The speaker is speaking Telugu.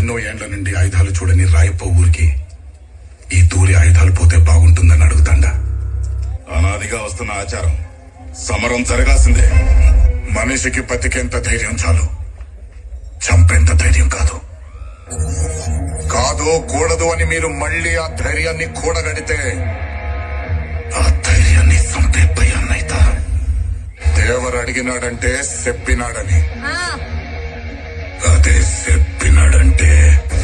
ఎన్నో ఏండ్ల నుండి ఆయుధాలు చూడని రాయప్ప ఊరికి ఈ తూరి ఆయుధాలు పోతే బాగుంటుందని అడుగుతాండా. అనాదిగా వస్తున్న ఆచారం. సమరం జరగాల్సిందే. మనిషికి బతికేంత ధైర్యం చాలు, చంపేంత ధైర్యం కాదు. కాదు కూడదు అని మీరు మళ్ళీ ఆ ధైర్యాన్ని కూడగడితే ఆ ధైర్యాన్ని చంపే భయాన్నైతా. దేవరు అడిగినాడంటే చెప్పినాడని, అదే